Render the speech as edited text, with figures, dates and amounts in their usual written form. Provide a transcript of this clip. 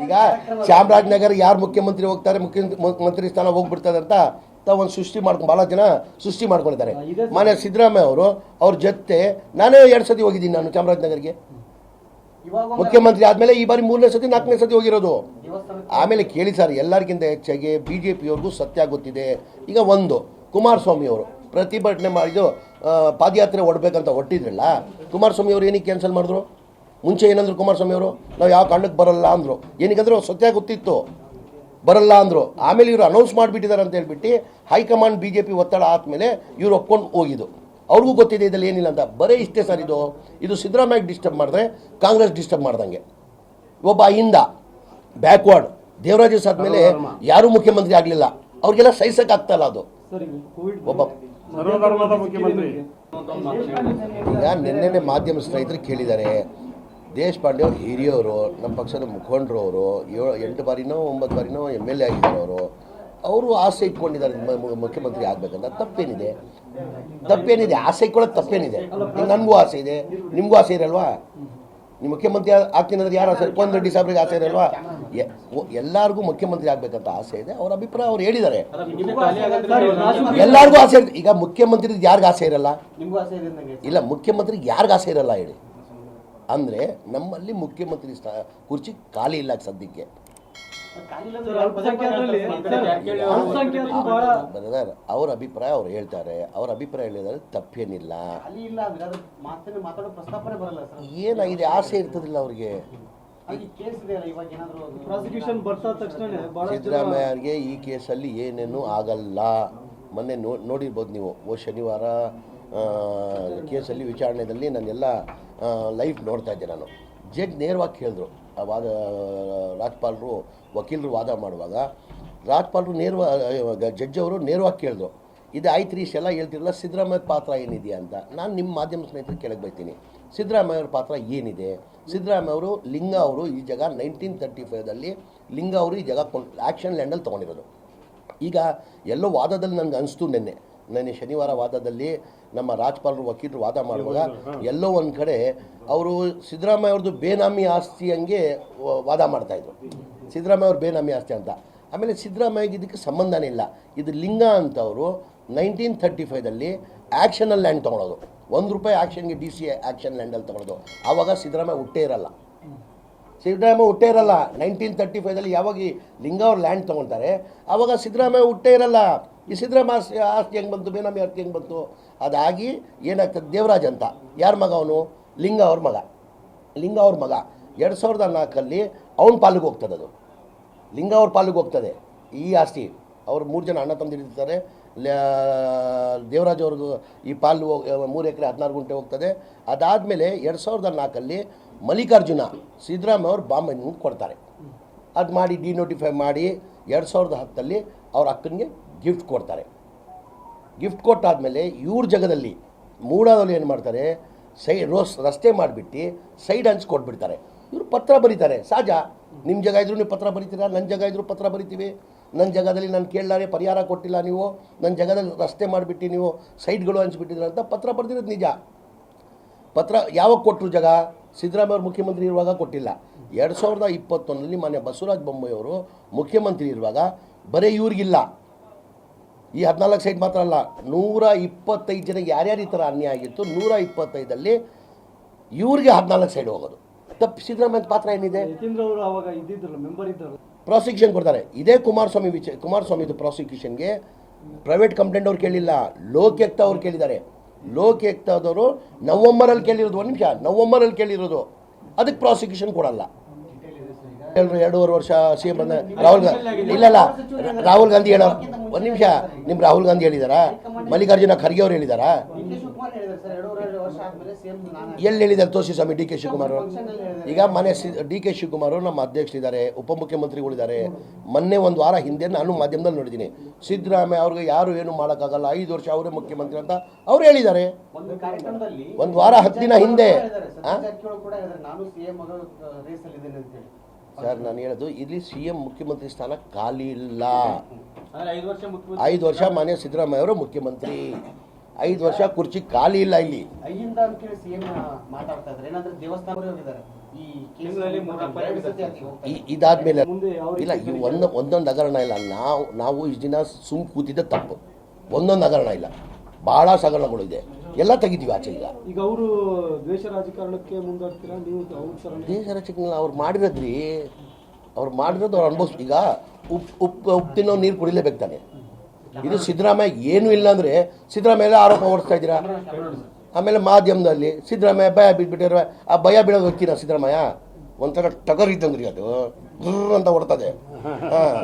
ಈಗ ಚಾಮರಾಜನಗರ ಯಾರು ಮುಖ್ಯಮಂತ್ರಿ ಹೋಗ್ತಾರೆ, ಮುಖ್ಯಮಂತ್ರಿ ಸ್ಥಾನ ಹೋಗ್ಬಿಡ್ತಾರೆ ಅಂತ ತಾವು ಸೃಷ್ಟಿ ಮಾಡ್ಕೊಂಡು ಭಾಳ ಜನ ಸೃಷ್ಟಿ ಮಾಡ್ಕೊಂಡಿದ್ದಾರೆ. ಮಾನ್ಯ ಸಿದ್ದರಾಮಯ್ಯ ಅವರು ಅವ್ರ ಜೊತೆ ನಾನೇ 2 ಸತಿ ಹೋಗಿದ್ದೀನಿ. ನಾನು ಚಾಮರಾಜನಗರ್ಗೆ ಮುಖ್ಯಮಂತ್ರಿ ಆದಮೇಲೆ ಈ ಬಾರಿ 3ನೇ ಸತಿ 4ನೇ ಸತಿ ಹೋಗಿರೋದು. ಆಮೇಲೆ ಕೇಳಿ ಸರ್, ಎಲ್ಲರಿಗಿಂತ ಹೆಚ್ಚಾಗಿ BJP-ಅವ್ರಿಗೂ ಸತ್ಯ ಗೊತ್ತಿದೆ. ಈಗ ಒಂದು ಕುಮಾರಸ್ವಾಮಿ ಅವರು ಪ್ರತಿಭಟನೆ ಮಾಡಿದ್ದು ಪಾದಯಾತ್ರೆ ಹೊಡ್ಬೇಕಂತ ಹೊಟ್ಟಿದ್ರಲ್ಲ, ಕುಮಾರಸ್ವಾಮಿ ಅವರು ಏನಕ್ಕೆ ಕ್ಯಾನ್ಸಲ್ ಮಾಡಿದ್ರು? ಮುಂಚೆ ಏನಂದ್ರು ಕುಮಾರಸ್ವಾಮಿ ಅವರು, ನಾವು ಯಾವ ಕಾರಣಕ್ಕೆ ಬರಲ್ಲ ಅಂದರು. ಏನಕ್ಕಂದ್ರೆ ಸತ್ಯ ಗೊತ್ತಿತ್ತು, ಬರಲ್ಲ ಅಂದರು. ಆಮೇಲೆ ಇವರು ಅನೌನ್ಸ್ ಮಾಡಿಬಿಟ್ಟಿದ್ದಾರೆ ಅಂತ ಹೇಳ್ಬಿಟ್ಟು ಹೈಕಮಾಂಡ್ BJP ಒತ್ತಡ ಆದಮೇಲೆ ಇವ್ರು ಒಪ್ಕೊಂಡು ಹೋಗಿದ್ದು. ಅವ್ರಿಗೂ ಗೊತ್ತಿದೆ ಇದರಲ್ಲಿ ಏನಿಲ್ಲ ಅಂತ. ಬರೀ ಇಷ್ಟೇ ಸರ್, ಇದು ಸಿದ್ದರಾಮಯ್ಯ ಡಿಸ್ಟರ್ಬ್ ಮಾಡಿದ್ರೆ ಕಾಂಗ್ರೆಸ್ ಡಿಸ್ಟರ್ಬ್ ಮಾಡ್ದಂಗೆ. ಒಬ್ಬ ಹಿಂದ ಬ್ಯಾಕ್ವರ್ಡ್ ದೇವರಾಜ ಆದಮೇಲೆ ಯಾರೂ ಮುಖ್ಯಮಂತ್ರಿ ಆಗಲಿಲ್ಲ, ಅವ್ರಿಗೆಲ್ಲ ಸಹಿಸಕ್ಕಾಗ್ತಲ್ಲ. ಅದು ಒಬ್ಬ ಈಗ ನಿನ್ನೆ ಮಾಧ್ಯಮ ಸ್ನೇಹಿತರು ಕೇಳಿದ್ದಾರೆ, ದೇಶಪಾಂಡೆ ಅವರು ಹಿರಿಯವರು, ನಮ್ಮ ಪಕ್ಷದ ಮುಖಂಡರು, ಅವರು 8 ಬಾರಿನೋ 9 ಬಾರಿನೋ MLA ಆಗಿದ್ದಾರೆ. ಅವರು ಆಸೆ ಇಟ್ಕೊಂಡಿದ್ದಾರೆ ಮುಖ್ಯಮಂತ್ರಿ ಆಗಬೇಕಂತ. ತಪ್ಪೇನಿದೆ? ಆಸೆ ಇಟ್ಕೊಳ್ಳೋದು ತಪ್ಪೇನಿದೆ? ನನಗೂ ಆಸೆ ಇದೆ, ನಿಮಗೂ ಆಸೆ ಇರಲ್ವಾ? ನೀವು ಮುಖ್ಯಮಂತ್ರಿ ಆಗ್ತೀನಿ ಅಂದ್ರೆ ಯಾರು ಆಸೆ? ಕೊಂದ ರೆಡ್ಡಿ ಸಾಹೇಬ್ರಿಗೆ ಆಸೆ ಇರಲ್ವಾ? ಎಲ್ಲರಿಗೂ ಮುಖ್ಯಮಂತ್ರಿ ಆಗಬೇಕಂತ ಆಸೆ ಇದೆ. ಅವ್ರ ಅಭಿಪ್ರಾಯ ಅವ್ರು ಹೇಳಿದ್ದಾರೆ. ಎಲ್ಲರಿಗೂ ಆಸೆ ಇರುತ್ತೆ. ಈಗ ಮುಖ್ಯಮಂತ್ರಿ ಯಾರಿಗೂ ಆಸೆ ಇರಲ್ಲ? ಇಲ್ಲ, ಮುಖ್ಯಮಂತ್ರಿಗೆ ಯಾರಿಗೂ ಆಸೆ ಇರಲ್ಲ ಹೇಳಿ? ಅಂದರೆ ನಮ್ಮಲ್ಲಿ ಮುಖ್ಯಮಂತ್ರಿ ಕುರ್ಚಿ ಖಾಲಿ ಇಲ್ಲ ಸದ್ಯಕ್ಕೆ. ಅವ್ರ ಅಭಿಪ್ರಾಯ ಅವ್ರು ಹೇಳ್ತಾರೆ, ಅವ್ರ ಅಭಿಪ್ರಾಯ ಹೇಳಿದರೆ ತಪ್ಪೇನಿಲ್ಲ. ಏನಾಗಿದೆ? ಆಸೆ ಇರ್ತದಿಲ್ಲ ಅವ್ರಿಗೆ. ಸಿದ್ದರಾಮಯ್ಯಗೆ ಈ ಕೇಸಲ್ಲಿ ಏನೇನು ಆಗಲ್ಲ. ಮೊನ್ನೆ ನೋಡಿರ್ಬೋದು ನೀವು, ಶನಿವಾರ ಕೇಸಲ್ಲಿ ವಿಚಾರಣೆಯಲ್ಲಿ ನಾನೆಲ್ಲ ಲೈವ್ ನೋಡ್ತಾ ಇದ್ದೆ. ನಾನು ಜಡ್ಜ್ ನೇರವಾಗಿ ಕೇಳಿದ್ರು, ವಾದ ರಾಜ್ಪಾಲರು ವಕೀಲರು ವಾದ ಮಾಡುವಾಗ ಜಡ್ಜ್ ಅವರು ನೇರವಾಗಿ ಕೇಳಿದ್ರು, ಇದು ಆಯ್ತು ರೀ, ಇಷ್ಟೆಲ್ಲ ಹೇಳ್ತಿರಲ್ಲ, ಸಿದ್ದರಾಮಯ್ಯ ಪಾತ್ರ ಏನಿದೆಯಾ ಅಂತ. ನಾನು ನಿಮ್ಮ ಮಾಧ್ಯಮ ಸ್ನೇಹಿತರು ಕೇಳಕ್ಕೆ ಬೈತೀನಿ, ಸಿದ್ದರಾಮಯ್ಯ ಅವ್ರ ಪಾತ್ರ ಏನಿದೆ? ಸಿದ್ದರಾಮಯ್ಯ ಅವರು ಲಿಂಗ ಅವರು ಈ ಜಾಗ 1935ದಲ್ಲಿ ಲಿಂಗ ಅವರು ಈ ಜಾಗ ಆ್ಯಕ್ಷನ್ ಲ್ಯಾಂಡಲ್ಲಿ ತೊಗೊಂಡಿರೋದು. ಈಗ ಎಲ್ಲೋ ವಾದದಲ್ಲಿ ನನಗೆ ಅನಿಸ್ತು, ನೆನ್ನೆ ಶನಿವಾರ ವಾದದಲ್ಲಿ ನಮ್ಮ ರಾಜ್ಪಾಲರು ವಕೀಲರು ವಾದ ಮಾಡುವಾಗ ಎಲ್ಲೋ ಒಂದು ಕಡೆ ಅವರು ಸಿದ್ದರಾಮಯ್ಯ ಅವ್ರದ್ದು ಬೇನಾಮಿ ಆಸ್ತಿ ಹಂಗೆ ವಾದ ಮಾಡ್ತಾಯಿದ್ರು, ಸಿದ್ದರಾಮಯ್ಯ ಅವ್ರ ಬೇನಾಮಿ ಆಸ್ತಿ ಅಂತ. ಆಮೇಲೆ ಸಿದ್ದರಾಮಯ್ಯಗೆ ಇದಕ್ಕೆ ಸಂಬಂಧನೇ ಇಲ್ಲ. ಇದು ಲಿಂಗ ಅಂತ ಅವರು 1935ದಲ್ಲಿ ಆ್ಯಕ್ಷನಲ್ಲಿ ಲ್ಯಾಂಡ್ ತೊಗೊಳೋದು, ₹1 ಆ್ಯಕ್ಷನ್ಗೆ DC ಆ್ಯಕ್ಷನ್ ಲ್ಯಾಂಡಲ್ಲಿ ತೊಗೊಳೋದು. ಆವಾಗ ಸಿದ್ದರಾಮಯ್ಯ ಹುಟ್ಟೇ ಇರಲ್ಲ. 1935ದಲ್ಲಿ ಯಾವಾಗ ಈ ಲಿಂಗ ಅವ್ರು ಲ್ಯಾಂಡ್ ತೊಗೊಳ್ತಾರೆ ಆವಾಗ ಸಿದ್ದರಾಮಯ್ಯ ಹುಟ್ಟೇ ಇರಲ್ಲ. ಈ ಸಿದ್ದರಾಮಯ್ಯ ಆಸ್ತಿ ಹೆಂಗೆ ಬಂತು, ಬೇನಾಮಿ ಆಸ್ತಿ ಹೆಂಗೆ ಬಂತು? ಅದಾಗಿ ಏನಾಗ್ತದೆ, ದೇವರಾಜ್ ಅಂತ ಯಾರ ಮಗ ಅವನು? ಲಿಂಗ ಅವ್ರ ಮಗ. 2004 ಅವನ ಪಾಲಿಗೆ ಹೋಗ್ತದೆ, ಅದು ಲಿಂಗ ಅವ್ರ ಪಾಲಿಗೆ ಹೋಗ್ತದೆ ಈ ಆಸ್ತಿ. ಅವ್ರು 3 ಜನ ಅಣ್ಣ ತಮ್ಮಂದಿರ್ತಾರೆ. ದೇವರಾಜ್ ಅವ್ರಿಗೂ ಈ ಪಾಲು 3 ಎಕರೆ 16 ಗುಂಟೆ ಹೋಗ್ತದೆ. ಅದಾದಮೇಲೆ 2004 ಮಲ್ಲಿಕಾರ್ಜುನ ಸಿದ್ದರಾಮಯ್ಯ ಅವ್ರು ಬಾಂಬೆ ಕೊಡ್ತಾರೆ. ಅದು ಮಾಡಿ ಡಿನೋಟಿಫೈ ಮಾಡಿ 2010 ಅವ್ರ ಅಕ್ಕನಿಗೆ ಗಿಫ್ಟ್ ಕೊಡ್ತಾರೆ. ಗಿಫ್ಟ್ ಕೊಟ್ಟಾದಮೇಲೆ ಇವ್ರ ಜಾಗದಲ್ಲಿ ಮೂಡಾದಲ್ಲಿ ಏನು ಮಾಡ್ತಾರೆ, ರಸ್ತೆ ಮಾಡಿಬಿಟ್ಟು ಸೈಡ್ ಹಂಚ್ ಕೊಟ್ಬಿಡ್ತಾರೆ. ಇವರು ಪತ್ರ ಬರೀತಾರೆ. ಸಹಜ, ನಿಮ್ಮ ಜಾಗ ಇದ್ರೂ ನೀವು ಪತ್ರ ಬರೀತೀರಾ, ನನ್ನ ಜಾಗ ಇದ್ರೂ ಪತ್ರ ಬರಿತೀವಿ. ನನ್ನ ಜಾಗದಲ್ಲಿ ನಾನು ಕೇಳಲಾರೆ ಪರಿಹಾರ ಕೊಟ್ಟಿಲ್ಲ, ನೀವು ನನ್ನ ಜಾಗದಲ್ಲಿ ರಸ್ತೆ ಮಾಡಿಬಿಟ್ಟು ನೀವು ಸೈಡ್ಗಳು ಹಂಚ್ಬಿಟ್ಟಿದ್ರ ಅಂತ ಪತ್ರ ಬರೆದಿರೋದು ನಿಜ. ಪತ್ರ ಯಾವಾಗ ಕೊಟ್ಟರು? ಜಾಗ ಸಿದ್ದರಾಮಯ್ಯ ಅವರು ಮುಖ್ಯಮಂತ್ರಿ ಇರುವಾಗ ಕೊಟ್ಟಿಲ್ಲ. 2021 ಮಾನ್ಯ ಬಸವರಾಜ ಬೊಮ್ಮಾಯಿ ಅವರು ಮುಖ್ಯಮಂತ್ರಿ ಇರುವಾಗ ಬರೀ ಇವ್ರಿಗಿಲ್ಲ, ಈ 14 ಸೈಟ್ ಮಾತ್ರ ಅಲ್ಲ, 125 ಜನಕ್ಕೆ ಯಾರ್ಯಾರು ಈ ಥರ ಅನ್ಯಾಯ ಆಗಿತ್ತು, 125ದಲ್ಲಿ ಇವ್ರಿಗೆ 14 ಸೈಡ್ ಹೋಗೋದು. ತಪ್ಪು ಸಿದ್ದರಾಮಯ್ಯ ಪಾತ್ರ ಏನಿದೆ? ಪ್ರಾಸಿಕ್ಯೂಷನ್ ಕೊಡ್ತಾರೆ. ಇದೇ ಕುಮಾರಸ್ವಾಮಿದು ಪ್ರಾಸಿಕ್ಯೂಷನ್ಗೆ ಪ್ರೈವೇಟ್ ಕಂಪ್ಲೇಂಟ್ ಅವ್ರು ಕೇಳಿಲ್ಲ, ಲೋಕಾಯುಕ್ತ ಅವ್ರು ಕೇಳಿದ್ದಾರೆ. ಲೋಕಾಯುಕ್ತದವರು ನವೆಂಬರಲ್ಲಿ ಕೇಳಿರೋದು, 1 ನಿಮಿಷ, ನವೆಂಬರಲ್ಲಿ ಕೇಳಿರೋದು. ಅದಕ್ಕೆ ಪ್ರಾಸಿಕ್ಯೂಷನ್ ಕೊಡಲ್ಲ. 2.5 ವರ್ಷ CM ಬಂದ ರಾಹುಲ್ ಗಾಂಧಿ ಹೇಳೋ, 1 ನಿಮಿಷ, ನಿಮ್ಮ ರಾಹುಲ್ ಗಾಂಧಿ ಹೇಳಿದಾರಾ? ಮಲ್ಲಿಕಾರ್ಜುನ ಖರ್ಗೆ ಅವ್ರು ಹೇಳಿದಾರಾ? ಎಲ್ಲಿ ಹೇಳಿದ್ದಾರೆ ತೋರಿಸಿ ಸ್ವಾಮಿ. DK ಶಿವಕುಮಾರ್ ಈಗ ಮನೆ DK ಶಿವಕುಮಾರ್ ನಮ್ಮ ಅಧ್ಯಕ್ಷರಿದ್ದಾರೆ, ಉಪಮುಖ್ಯಮಂತ್ರಿಗಳಿದ್ದಾರೆ. ಮೊನ್ನೆ 1 ವಾರ ಹಿಂದೆ ನಾನು ಮಾಧ್ಯಮದಲ್ಲಿ ನೋಡಿದ್ದೀನಿ, ಸಿದ್ದರಾಮಯ್ಯ ಅವ್ರಿಗೆ ಯಾರು ಏನು ಮಾಡೋಕ್ಕಾಗಲ್ಲ, 5 ವರ್ಷ ಅವರೇ ಮುಖ್ಯಮಂತ್ರಿ ಅಂತ ಅವ್ರು ಹೇಳಿದ್ದಾರೆ. 1 ವಾರ 10 ದಿನ ಹಿಂದೆ. ಸರ್, ನಾನು ಹೇಳೋದು, ಇಲ್ಲಿ CM ಮುಖ್ಯಮಂತ್ರಿ ಸ್ಥಾನ ಖಾಲಿ ಇಲ್ಲ. 5 ವರ್ಷ ಮಾನ್ಯ ಸಿದ್ದರಾಮಯ್ಯ ಅವರು ಮುಖ್ಯಮಂತ್ರಿ, 5 ವರ್ಷ ಕುರ್ಚಿ ಖಾಲಿ ಇಲ್ಲ ಇಲ್ಲಿ. ಇದಾದ್ಮೇಲೆ ಇಲ್ಲ ಈ ಒಂದೊಂದು ಹಗರಣ ಇಲ್ಲ. ನಾವು ಇಷ್ಟು ದಿನ ಕೂತಿದ್ದ ತಪ್ಪು. ಒಂದೊಂದು ಹಗರಣ ಇಲ್ಲ, ಭಾಳ ಹಗರಣಗಳು ಇದೆ, ಎಲ್ಲ ತೆಗಿತೀವಿ ಆಚೆ. ಈಗ ಅವರು ದ್ವೇಷ ರಾಜಕಾರಣಕ್ಕೆ ಮುಂದಾಗ್ತೀರಾ ನೀವು? ದ್ವೇಷ ರಾಜಕಾರಣ ಅವ್ರು ಮಾಡಿರೋದ್ರಿ, ಅವ್ರು ಅನುಭವಿಸ್. ಈಗ ಉಪ್ಪು ತಿನ್ನೋ ನೀರು ಕುಡಿಲೇಬೇಕು ತಾನೆ. ಇದು ಸಿದ್ದರಾಮಯ್ಯ ಏನೂ ಇಲ್ಲ ಅಂದರೆ ಸಿದ್ದರಾಮಯ್ಯ ಆರೋಪ ಹೊರಿಸ್ತಾ ಇದ್ದೀರಾ. ಆಮೇಲೆ ಮಾಧ್ಯಮದಲ್ಲಿ ಸಿದ್ದರಾಮಯ್ಯ ಭಯ ಬಿಟ್ಬಿಟ್ಟಿರೋ, ಆ ಭಯ ಬೀಳೋದು ಹೋಗ್ತೀರಾ ಸಿದ್ದರಾಮಯ್ಯ? ಒಂಥರ ಟಗರ್ ಇದ್ದಂಗ್ರಿ, ಅದು ಅಂತ ಹೊಡ್ತದೆ. ಹಾಂ.